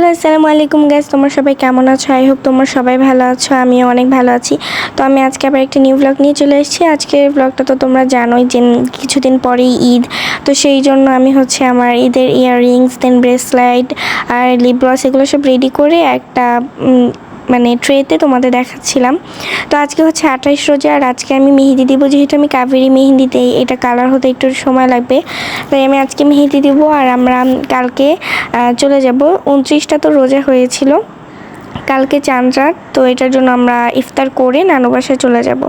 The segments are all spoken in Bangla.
হ্যালো আসসালামু আলাইকুম গাইস, তোমরা সবাই কেমন আছো? আই হোপ তোমরা সবাই ভালো আছো। আমিও অনেক ভালো আছি। তো আমি আজকে আবার একটা নিউ ব্লগ নিয়ে চলে এসেছি। আজকের ব্লগটা তো তোমরা জানোই যে কিছুদিন পরেই ঈদ, তো সেই জন্য আমি আমার ঈদের ইয়াররিংস, দেন ব্রেসলাইট আর লিপ গ্লস এগুলো সব রেডি করে একটা মানে ট্রেতে তোমাদের দেখাচ্ছিলাম। তো আজকে 28 রোজা, আর আজকে আমি মেহেদি দিব। যেহেতু আমি কাবেরি মেহেদি দিই, এটা কালার হতে একটু সময় লাগবে, তাই আমি আজকে মেহেদি দিব। আর আমরা কালকে চলে যাব। 29টা তো রোজা হয়েছিল, কালকে চাঁদ রাত, তো এটার জন্য আমরা ইফতার করে নানু বাসায় চলে যাব।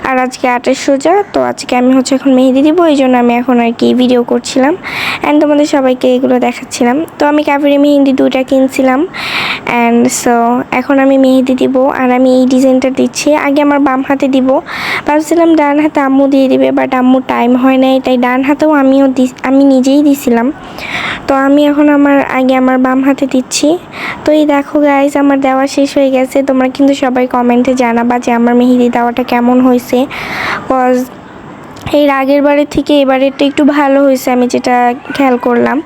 আর আজকে 28 রোজা, তো আজকে আমি এখন মেহেদি দিব, এই জন্য আমি এখন আর কি ভিডিও করছিলাম অ্যান্ড তোমাদের সবাইকে এগুলো দেখাচ্ছিলাম। তো আমি কাবেরি মেহেদি 2টা কিনছিলাম অ্যান্ড সো এখন আমি মেহেদি দিব। আর আমি এই ডিজাইনটা দিচ্ছি, আগে আমার বাম হাতে দিব, ভাবছিলাম ডান হাতে আম্মু দিয়ে দিবে, বাট আম্মু টাইম হয় নাই, তাই ডান হাতেও আমি নিজেই দিছিলাম। তো আমি এখন আগে আমার বাম হাতে দিচ্ছি। তো এই দেখো গাইস, আমার দেওয়া শেষ হয়ে গেছে। তোমরা কিন্তু সবাই কমেন্টে জানাবা যে আমার মেহেদি দেওয়াটা কেমন হয়েছে, কজ এর আগের বারের থেকে এবারেরটা একটু ভালো হয়েছে, আমি যেটা খেয়াল করলাম।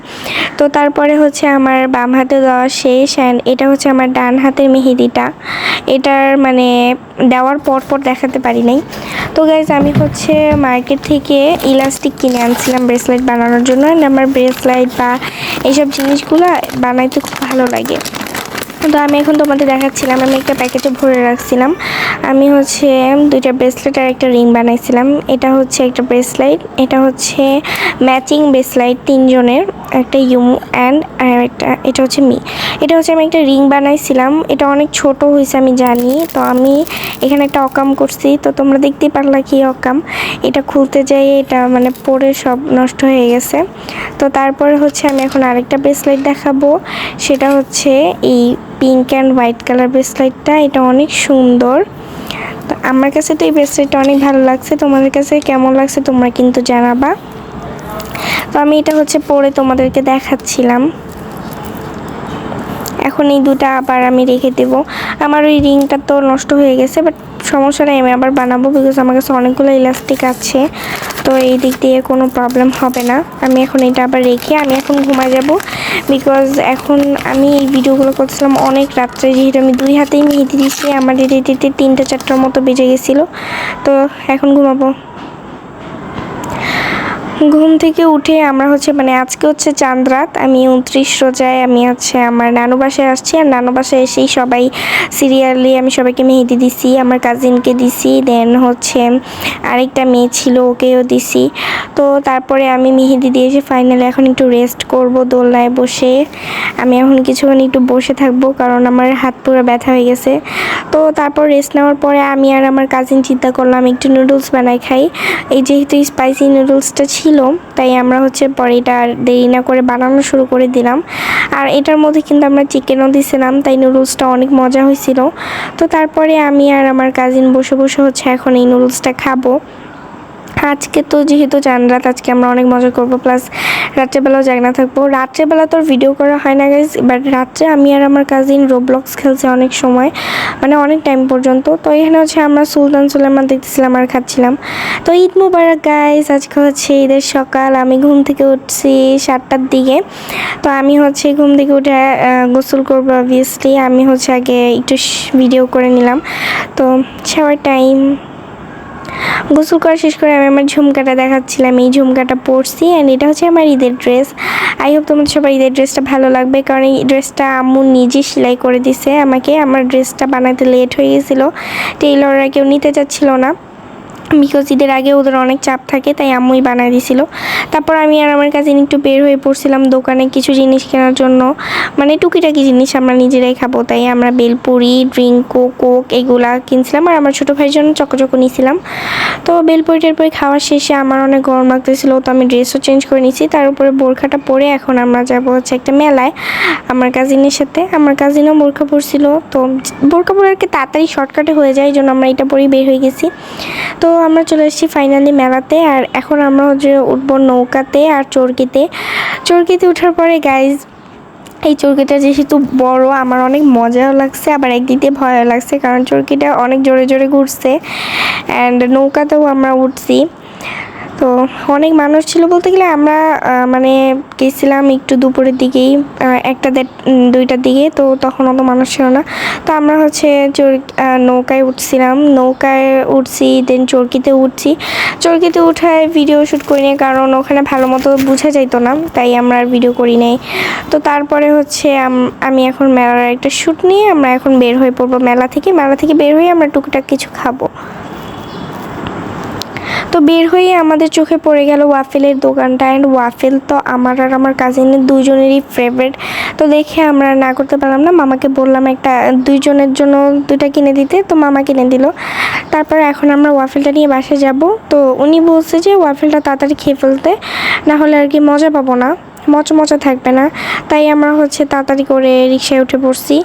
তো তারপরে আমার বাম হাতে দেওয়া শেষ অ্যান্ড এটা আমার ডান হাতের মেহেদিটা। এটার মানে দেওয়ার পর দেখাতে পারি নাই। তো গাইজ, আমি মার্কেট থেকে ইলাস্টিক কিনে আনছিলাম ব্রেসলেট বানানোর জন্য। অ্যান্ড আমার ব্রেসলেট বা এইসব জিনিসগুলো বানাইতে খুব ভালো লাগে। তো আমি এখন তোমাদের দেখাচ্ছিলাম, আমি একটা প্যাকেটে ভরে রাখছিলাম। আমি 2টা ব্রেসলেট আর একটা রিং বানাইছিলাম। এটা একটা ব্রেসলেট, এটা ম্যাচিং ব্রেসলেট 3 জনের, একটা ইউমু অ্যান্ড এটা মি। এটা আমি একটা রিং বানাইছিলাম, এটা অনেক ছোট হয়েছে আমি জানি। তো আমি এখানে একটা অকাম করছি, তো তোমরা দেখতেই পারলা কি অকাম। এটা খুলতে যাই এটা মানে পরে সব নষ্ট হয়ে গেছে। তো তারপরে আমি এখন আরেকটা ব্রেসলেট দেখাবো, সেটা এই পিঙ্ক অ্যান্ড হোয়াইট কালার ব্রেসলেটটা। এটা অনেক সুন্দর। তো আমার কাছে তো এই ব্রেসলেটটা অনেক ভালো লাগছে। তোমাদের কাছে কেমন লাগছে তোমরা কিন্তু জানাবা। তো আমি এটা পরে তোমাদেরকে দেখাচ্ছিলাম। এখন এই দুটা আবার আমি রেখে দেব। আমার ওই রিংটা তো নষ্ট হয়ে গেছে, বাট সমস্যা নেই, আমি আবার বানাবো, বিকজ আমার কাছে অনেকগুলো ইলাস্টিক আছে, তো এই দিক দিয়ে কোনো প্রবলেম হবে না। আমি এখন এটা আবার রেখে আমি এখন ঘুমায় যাব, বিকজ এখন আমি এই ভিডিওগুলো করছিলাম অনেক রাত্রে, যেহেতু আমি 2 হাতেই মেহেদি দিচ্ছি। আমার দিতে 3টা 4টার মতো বেজে গেছিলো। তো এখন ঘুমাবো। ঘুম থেকে উঠে আমরা মানে আজকে চাঁদ রাত, আমি 29 রোজায় আমি আমার নানু বাসায় আসছি। আর নানু বাসায় এসেই সবাই সিরিয়ালি আমি সবাইকে মেহেদি দিছি। আমার কাজিনকে দিছি, দেন আরেকটা মেয়ে ছিল, ওকেও দিছি। তো তারপরে আমি মেহেদি দিয়েছি ফাইনালি। এখন একটু রেস্ট করব দোলনায় বসে। আমি এখন কিছুক্ষণ একটু বসে থাকবো, কারণ আমার হাত পুরো ব্যথা হয়ে গেছে। তো তারপর রেস্ট নেওয়ার পরে আমি আর আমার কাজিন চিন্তা করলাম একটু নুডলস বানাই খাই। এই যেহেতু স্পাইসি নুডলসটা ছিল, তাই আমরা পরে এটা দেরি না করে বানানো শুরু করে দিলাম। আর এটার মধ্যে কিন্তু আমরা চিকেনও দিয়েছিলাম, তাই নুডলসটা অনেক মজা হয়েছিল। তো তারপরে আমি আর আমার কাজিন বসে বসে এখন এই নুডলসটা খাবো। আজকে তো যেহেতু চাঁদ রাত, আজকে আমরা অনেক মজা করবো, প্লাস রাত্রেবেলাও জাগনা থাকবো। রাত্রেবেলা তো ভিডিও করা হয় না গাইজ, বাট রাত্রে আমি আর আমার কাজিন রোবলক্স খেলছে অনেক সময়, মানে অনেক টাইম পর্যন্ত। তো এখানে আমরা সুলতান সুলেমান দেখতেছিলাম আর খাচ্ছিলাম। তো ঈদ মুবারক গাইজ, আজকে ঈদের সকাল। আমি ঘুম থেকে উঠছি 7টার দিকে। তো আমি ঘুম থেকে উঠে গোসল করবো অবভিয়াসলি। আমি আগে একটু ভিডিও করে নিলাম। তো শাওয়ার টাইম, গোসল করা শেষ করে আমি আমার ঝুমকাটা দেখাচ্ছিলাম। এই ঝুমকাটা পরছি অ্যান্ড এটা আমার ঈদের ড্রেস। আই হোপ তোমাদের সবার ঈদের ড্রেসটা ভালো লাগবে, কারণ এই ড্রেসটা আম্মু নিজে সেলাই করে দিছে আমাকে। আমার ড্রেসটা বানাতে লেট হয়ে গেছিলো, টেইলররা কেউ নিতে চাচ্ছিল না, বিকজ ঈদের আগে ওদের অনেক চাপ থাকে, তাই আম্মুই বানায় দিছিল। তারপর আমি আর আমার কাজিন একটু বের হয়ে পড়ছিলাম দোকানে কিছু জিনিস কেনার জন্য, মানে টুকিটাকি জিনিস আমরা নিজেরাই খাবো, তাই আমরা বেলপুরি, ড্রিঙ্ক, কোক এগুলা কিনছিলাম। আর আমার ছোটো ভাইয়ের জন্য চকো নিয়েছিলাম। তো বেলপুরি টেলপুরি খাওয়ার শেষে আমার অনেক গরম লাগতেছিল, তো আমি ড্রেসও চেঞ্জ করে নিয়েছি। তার উপরে বোরখাটা পরে এখন আমরা যাবো একটা মেলায় আমার কাজিনের সাথে। আমার কাজিনও বোরখা পরছিল, তো বোরখা পরে আর কি তাড়াতাড়ি শর্টকাটে হয়ে যায়, এই জন্য আমরা এটা পরেই বের হয়ে গেছি। তো আমরা চলে এসেছি ফাইনালি মেলাতে। আর এখন আমরা উঠবো নৌকাতে আর চরকিতে ওঠার পরে গাইজ, এই চরকিটা যেহেতু বড়, আমার অনেক মজাও লাগছে, আবার একদিক দিয়ে ভয়ও লাগছে, কারণ চরকিটা অনেক জোরে জোরে ঘুরছে অ্যান্ড নৌকাতেও আমরা উঠছি। তো অনেক মানুষ ছিল বলতে গেলে আমরা মানে গেছিলাম একটু দুপুরের দিকেই, 1-2টার দিকে, তো তখন অত মানুষ ছিল না। তো আমরা হচ্ছে নৌকায় উঠছিলাম, নৌকায় উঠছি, দেন চরকিতে উঠছি। চরকিতে উঠায় ভিডিও শ্যুট করি নাই, কারণ ওখানে ভালো মতো বোঝা যাইতো না, তাই আমরা আর ভিডিও করি নাই। তো তারপরে হচ্ছে আমি এখন মেলার একটা শ্যুট নিয়ে আমরা এখন বের হয়ে পড়বো মেলা থেকে বের হয়ে আমরা টুকটাক কিছু খাবো। তো বের হয়ে আমাদের চোখে পড়ে গেল ওয়াফেলের দোকানটা, অ্যান্ড ওয়াফেল তো আমার আর আমার কাজিনের দুইজনেরই ফেভারিট। তো দেখে আমরা না করতে পারলাম না, মামাকে বললাম দুইজনের জন্য 2টা কিনে দিতে, তো মামা কিনে দিল। তারপর এখন আমরা ওয়াফেলটা নিয়ে বাসায় যাব। তো উনি বলছে যে ওয়াফেলটা তাড়াতাড়ি খেয়ে ফেলতে, না হলে আর কি মজা পাবো না, মজা থাকবে না। তাই আমরা হচ্ছে তাড়াতাড়ি করে রিকশায় উঠে পড়ছি।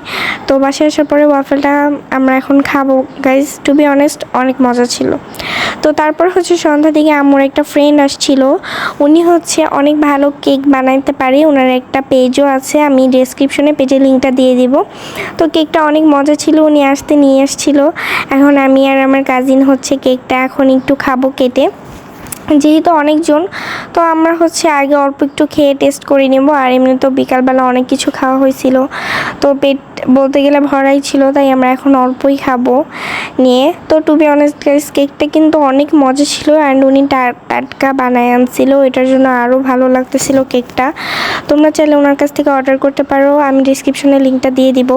তো বাসায় আসার পরে ওয়াফেলটা আমরা এখন খাবো গাইজ। টু বি অনেস্ট অনেক মজা ছিল। তো তারপর হচ্ছে সন্ধ্যা দিকে আমার একটা ফ্রেন্ড আসছিল, উনি হচ্ছে অনেক ভালো কেক বানাইতে পারে, ওনার একটা পেজও আছে, আমি ডেসক্রিপশনে পেজের লিঙ্কটা দিয়ে দিব। তো কেকটা অনেক মজা ছিল, উনি নিয়ে আসছিল। এখন আমি আর আমার কাজিন হচ্ছে কেকটা এখন একটু খাবো কেটে, যেহেতু অনেকজন। তো আমরা হচ্ছে আগে অল্প একটু খেয়ে টেস্ট করে নেব, আর এমনি তো বিকালবেলা অনেক কিছু খাওয়া হয়েছিল, তো পেট বলতে গেলে ভরাই ছিল, তাই আমরা এখন অল্পই খাবো নিয়ে। তো টু বি অনেস্ট গাইস, কেকটা কিন্তু অনেক মজা ছিল, অ্যান্ড উনি টাটকা বানায় আনছিল, এটার জন্য আরও ভালো লাগতেছিল কেকটা। তোমরা চাইলে ওনার কাছ থেকে অর্ডার করতে পারো, আমি ডিসক্রিপশনে লিঙ্কটা দিয়ে দিব।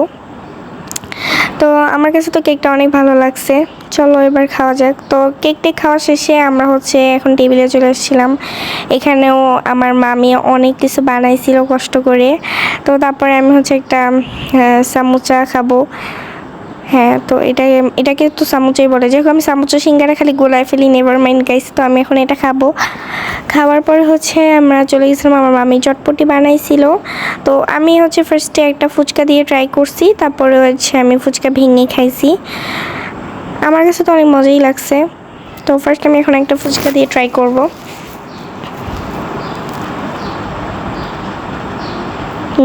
তো আমার কাছে তো কেকটা অনেক ভালো লাগছে, চলো এবার খাওয়া যাক। তো কেকটা খাওয়া শেষে আমরা হচ্ছে এখন টেবিলে চলে এসেছিলাম। এখানেও আমার মামি অনেক কিছু বানাইছিল কষ্ট করে। তো তারপরে আমি হচ্ছে একটা সামুচা খাবো। হ্যাঁ, তো এটাকে তো সামুচাই বলে, যেহেতু আমি সামুচা সিঙ্গারা খালি গোলায় ফেলি, নেভার মাইন্ড গাইস। তো আমি এখন এটা খাবো। খাওয়ার পরে হচ্ছে আমরা চলে গেছিলাম, আমার মামি চটপটি বানাইছিল। তো আমি হচ্ছে ফার্স্টে একটা ফুচকা দিয়ে ট্রাই করছি, তারপরে হচ্ছে আমি ফুচকা ভেঙে খাইছি। আমার কাছে তো অনেক মজাই লাগছে। তো ফার্স্ট আমি এখন একটা ফুচকা দিয়ে ট্রাই করব।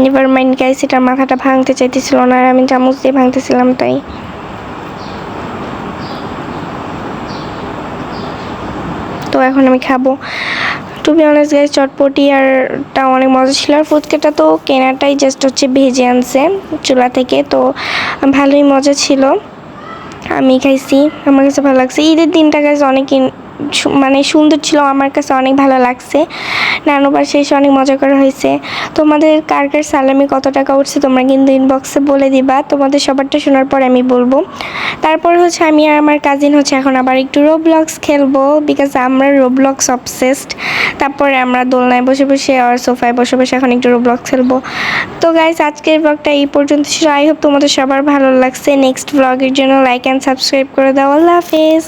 নেভার মাইন্ড গাইস, এটার মাথাটা ভাঙতে চাইতেছিল না, আর আমি চামচ দিয়ে ভাঙতেছিলাম, তাই। তো এখন আমি খাবো। টু বি অনেস্ট গাইস, চটপটি আরটা অনেক মজা ছিল, আর ফুচকাটা তো কেনাটাই জাস্ট হচ্ছে ভেজে আনছে চুলা থেকে, তো ভালোই মজা ছিল। আমি খাইছি, আমার কাছে ভালো লাগছে। ঈদের দিনটা গাইস অনেক মানে সুন্দর ছিল, আমার কাছে অনেক ভালো লাগছে। নানুবার শেষে অনেক মজা করা হয়েছে। তোমাদের কার কার সালামি কত টাকা উঠছে তোমরা কিন্তু ইনবক্সে বলে দিবা, তোমাদের সবারটা শোনার পর আমি বলবো। তারপর হচ্ছে আমি আর আমার কাজিন হচ্ছে এখন আবার একটু রোবলক্স খেলবো, বিকজ আমরা রোবলক্স অবসেসড। তারপরে আমরা দোলনায় বসে বসে আর সোফায় বসে বসে এখন একটু রোবলক্স খেলবো। তো গাইস, আজকের ব্লগটা এই পর্যন্ত ছিল। আই হোপ তোমাদের সবার ভালো লাগছে। নেক্সট ব্লগের জন্য লাইক অ্যান্ড সাবস্ক্রাইব করে দাও। আল্লাহ হাফেজ।